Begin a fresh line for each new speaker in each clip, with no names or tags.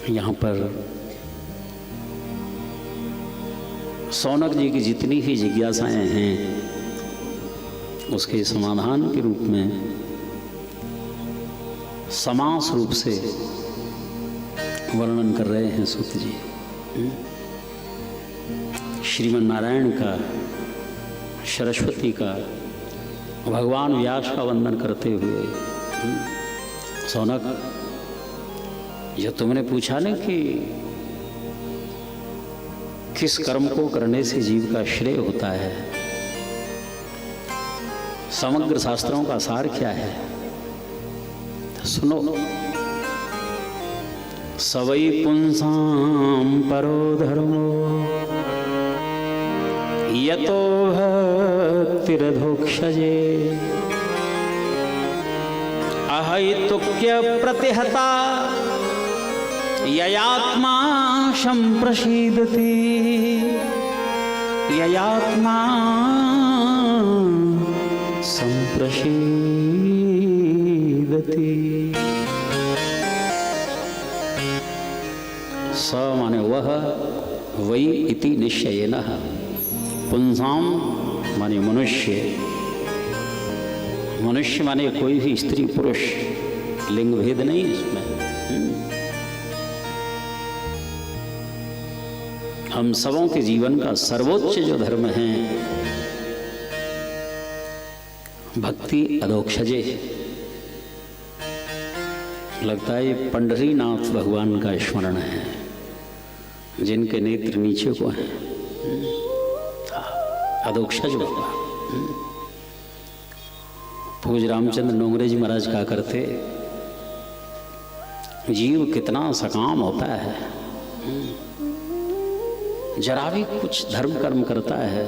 यहाँ पर शौनक जी की जितनी भी जिज्ञासाएं हैं उसके समाधान के रूप में समास रूप से वर्णन कर रहे हैं सूत जी। श्रीमन नारायण का, सरस्वती का, भगवान व्यास का वंदन करते हुए, शौनक जो तुमने पूछा ना कि किस कर्म को करने से जीव का श्रेय होता है, समग्र शास्त्रों का सार क्या है, तो सुनो। सवै पुंसां परो धर्मो यतो भक्तिरधोक्षजे अहैतुक्य प्रतिहता ययात्मा संप्रसीदति ययात्मा संप्रसीदति। स माने वह, वै इति निश्चयेन, पुंसाम माने मनुष्य, मनुष्य माने कोई भी स्त्री पुरुष, लिंग भेद नहीं इसमें। हम सबों के जीवन का सर्वोच्च जो धर्म है भक्ति अधोक्षजे। लगता है ये पंढरीनाथ भगवान का स्मरण है, जिनके नेत्र नीचे को हैं, अधोक्षज भगवान। पूज रामचंद्र नोंगरे जी महाराज कहा करते, जीव कितना सकाम होता है, जरा भी कुछ धर्म कर्म करता है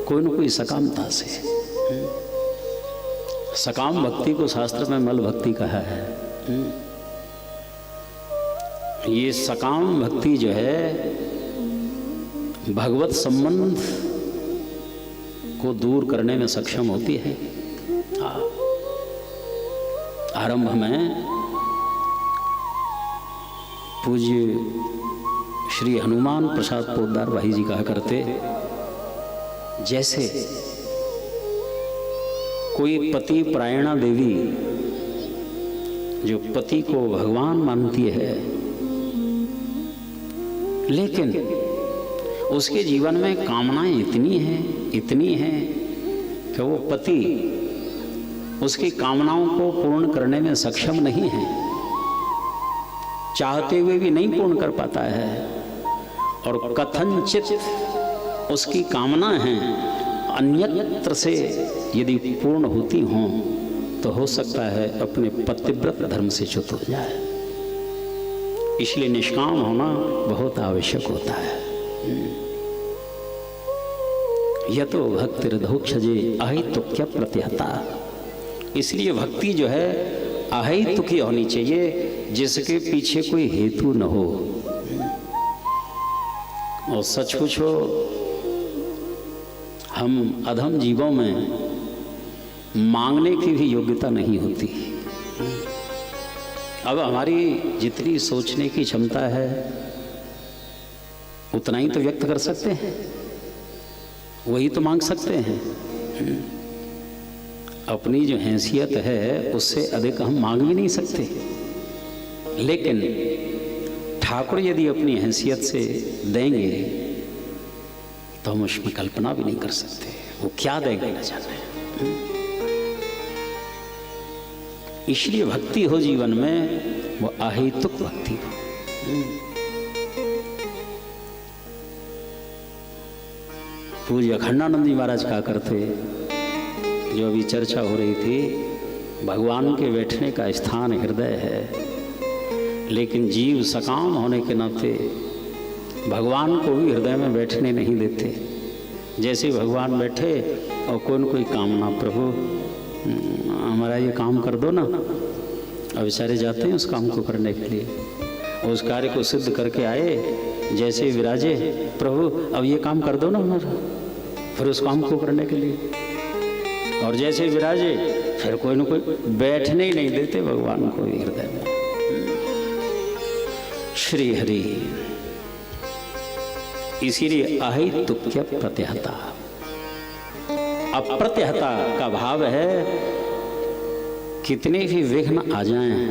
कोई न कोई सकामता से। सकाम भक्ति को शास्त्र में मल भक्ति कहा है। ये सकाम भक्ति जो है भगवत संबंध को दूर करने में सक्षम होती है। आरंभ में पूज्य श्री हनुमान प्रसाद पोद्दार भाई जी कहा करते, जैसे कोई पति परायणा देवी जो पति को भगवान मानती है, लेकिन उसके जीवन में कामनाएं इतनी हैं कि वो पति उसकी कामनाओं को पूर्ण करने में सक्षम नहीं है, चाहते हुए भी नहीं पूर्ण कर पाता है। और कथनचित उसकी कामना है अन्यत्र से यदि पूर्ण होती हों तो हो सकता है अपने पतिव्रत धर्म से च्युत हो जाए। इसलिए निष्काम होना बहुत आवश्यक होता है। यतो भक्तिरधोक्षजे अहैतुक्य प्रतिहता। इसलिए भक्ति जो है अहैतुकी होनी चाहिए, जिसके पीछे कोई हेतु न हो। और सच पूछो, हम अधम जीवों में मांगने की भी योग्यता नहीं होती। अब हमारी जितनी सोचने की क्षमता है उतना ही तो व्यक्त कर सकते हैं, वही तो मांग सकते हैं। अपनी जो हैसियत है उससे अधिक हम मांग भी नहीं सकते। लेकिन ठाकुर यदि अपनी हैसियत से देंगे तो हम उसमें कल्पना भी नहीं कर सकते वो क्या देंगे न जाने। इसलिए भक्ति हो जीवन में वो अहेतुक भक्ति हो। पूज्य अखंडानंद जी महाराज कहा करते, जो अभी चर्चा हो रही थी, भगवान के बैठने का स्थान हृदय है, लेकिन जीव सकाम होने के नाते भगवान को भी हृदय में बैठने नहीं देते। जैसे भगवान बैठे और कोई न कोई कामना, प्रभु हमारा ये काम कर दो ना, अब बेचारे जाते हैं उस काम को करने के लिए, और उस कार्य को सिद्ध करके आए, जैसे विराजे, प्रभु अब ये काम कर दो ना हमारा, फिर उस काम को करने के लिए, और जैसे विराजे फिर कोई न कोई बैठने ही नहीं देते भगवान को हृदय में। श्री हरि। इसीलिए अहेतुक्य प्रत्यहता, अप्रत्यहता का भाव है कितने भी विघ्न आ जाएं,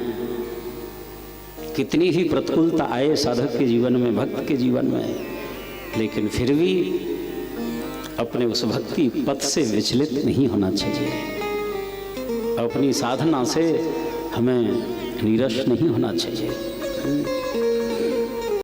कितनी भी प्रतिकूलता आए साधक के जीवन में, भक्त के जीवन में, लेकिन फिर भी अपने उस भक्ति पथ से विचलित नहीं होना चाहिए। अपनी साधना से हमें निराश नहीं होना चाहिए।